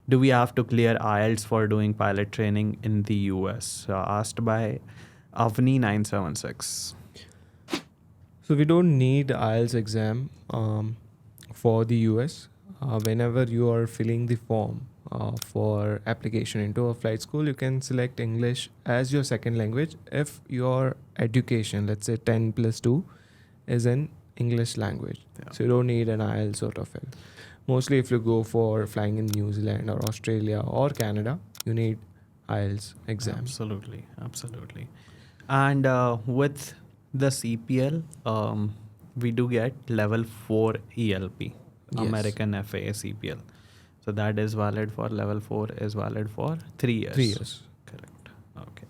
Do we have to clear IELTS for doing pilot training in the US? Asked by Avni976. So we don't need IELTS exam for the US. Whenever you are filling the form for application into a flight school, you can select English as your second language if your education, let's say 10 plus 2, is in English language. Yeah. So you don't need an IELTS sort of it. Mostly if you go for flying in New Zealand or Australia or Canada, you need IELTS exam. Absolutely, absolutely. And with the CPL, we do get level 4 ELP, Yes. American FAA CPL. So that is valid for level 4 is valid for 3 years. 3 years. Correct. Okay.